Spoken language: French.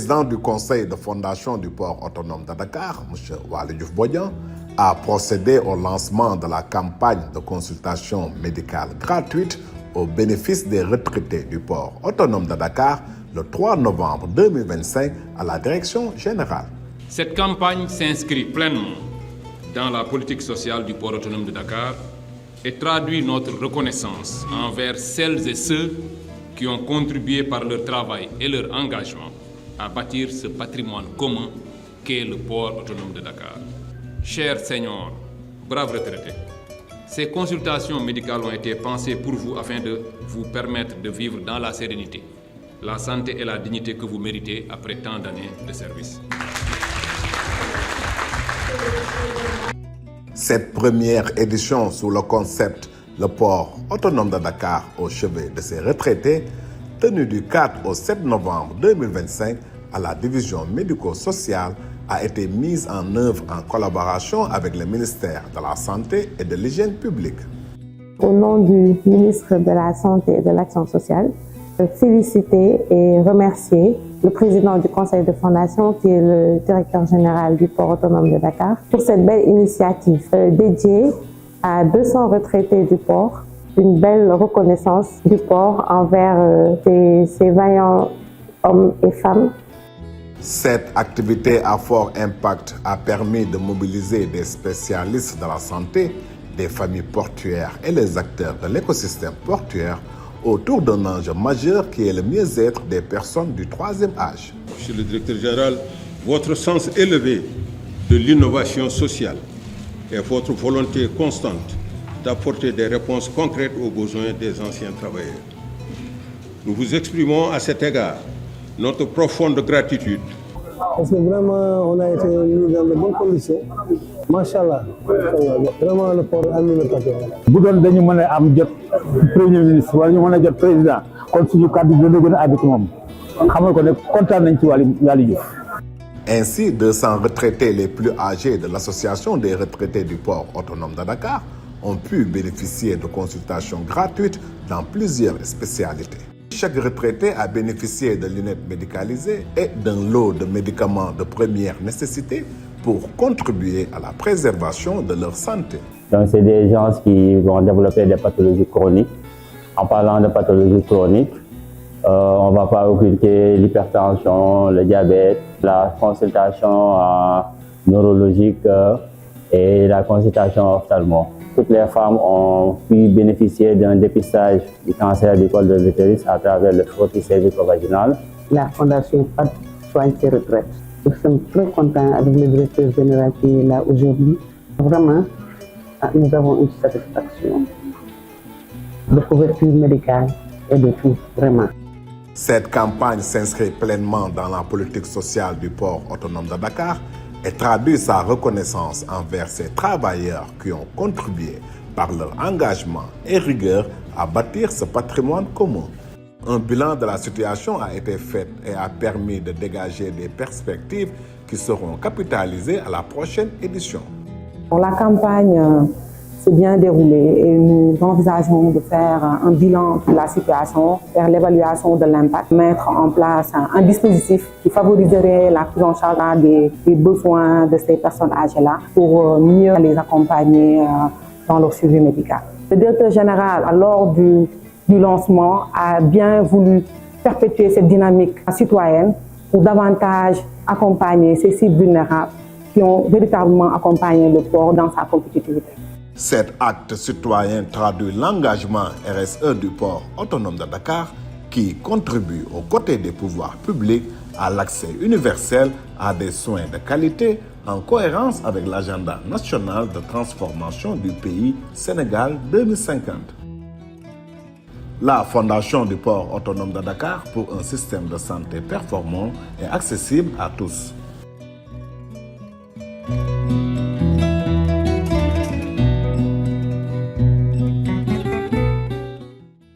président du conseil de fondation du port autonome de Dakar, M. Waly Diouf Bodian, a procédé au lancement de la campagne de consultation médicale gratuite au bénéfice des retraités du port autonome de Dakar le 3 novembre 2025 à la direction générale. Cette campagne s'inscrit pleinement dans la politique sociale du port autonome de Dakar et traduit notre reconnaissance envers celles et ceux qui ont contribué par leur travail et leur engagement à bâtir ce patrimoine commun qu'est le port autonome de Dakar. Chers seniors, braves retraités, ces consultations médicales ont été pensées pour vous afin de vous permettre de vivre dans la sérénité, la santé et la dignité que vous méritez après tant d'années de service. Cette première édition sous le concept Le port autonome de Dakar au chevet de ses retraités, tenue du 4 au 7 novembre 2025 à la division médico-sociale, a été mise en œuvre en collaboration avec le ministère de la Santé et de l'Hygiène publique. Au nom du ministre de la Santé et de l'Action sociale, féliciter et remercier le président du conseil de fondation qui est le directeur général du port autonome de Dakar pour cette belle initiative dédiée à 200 retraités du port, une belle reconnaissance du port envers ces vaillants hommes et femmes. Cette activité à fort impact a permis de mobiliser des spécialistes de la santé, des familles portuaires et les acteurs de l'écosystème portuaire autour d'un enjeu majeur qui est le mieux-être des personnes du troisième âge. Monsieur le directeur général, votre sens élevé de l'innovation sociale et votre volonté constante d'apporter des réponses concrètes aux besoins des anciens travailleurs. Nous vous exprimons à cet égard notre profonde gratitude. Parce que vraiment, on a été mis dans de bonnes conditions. Machallah, vraiment le port a mis le paquet. bu doon dañu mën a am jot premier ministre wala ñu mën a jot président kon suñu kàddu dina gën a àgg ci moom xamal ko ne kontaan nañ ci Waly Diouf. Ainsi, 200 retraités les plus âgés de l'association des retraités du port autonome de Dakar ont pu bénéficier de consultations gratuites dans plusieurs spécialités. Chaque retraité a bénéficié de lunettes médicalisées et d'un lot de médicaments de première nécessité pour contribuer à la préservation de leur santé. Donc c'est des gens qui vont développer des pathologies chroniques. En parlant de pathologies chroniques, on ne va pas occulter l'hypertension, le diabète, la consultation neurologique et la consultation ophtalmo. Toutes les femmes ont pu bénéficier d'un dépistage du cancer du col de l'utérus à travers le frottis cervico-vaginal. La fondation PAD soigne ses retraites. Nous sommes très contents avec le directeur général qui est là aujourd'hui. Vraiment, nous avons une satisfaction de couverture médicale et de tout, vraiment. Cette campagne s'inscrit pleinement dans la politique sociale du port autonome de Dakar et traduit sa reconnaissance envers ces travailleurs qui ont contribué par leur engagement et rigueur à bâtir ce patrimoine commun. Un bilan de la situation a été fait et a permis de dégager des perspectives qui seront capitalisées à la prochaine édition. La campagne s'est bien déroulée et nous envisageons de faire un bilan de la situation, faire l'évaluation de l'impact, mettre en place un dispositif qui favoriserait la prise en charge des besoins de ces personnes âgées-là pour mieux les accompagner dans leur suivi médical. Le directeur général, lors du lancement, a bien voulu perpétuer cette dynamique citoyenne pour davantage accompagner ces cibles vulnérables qui ont véritablement accompagné le port dans sa compétitivité. Cet acte citoyen traduit l'engagement RSE du port autonome de Dakar qui contribue aux côtés des pouvoirs publics à l'accès universel à des soins de qualité en cohérence avec l'agenda national de transformation du pays Sénégal 2050. La Fondation du port autonome de Dakar pour un système de santé performant et accessible à tous.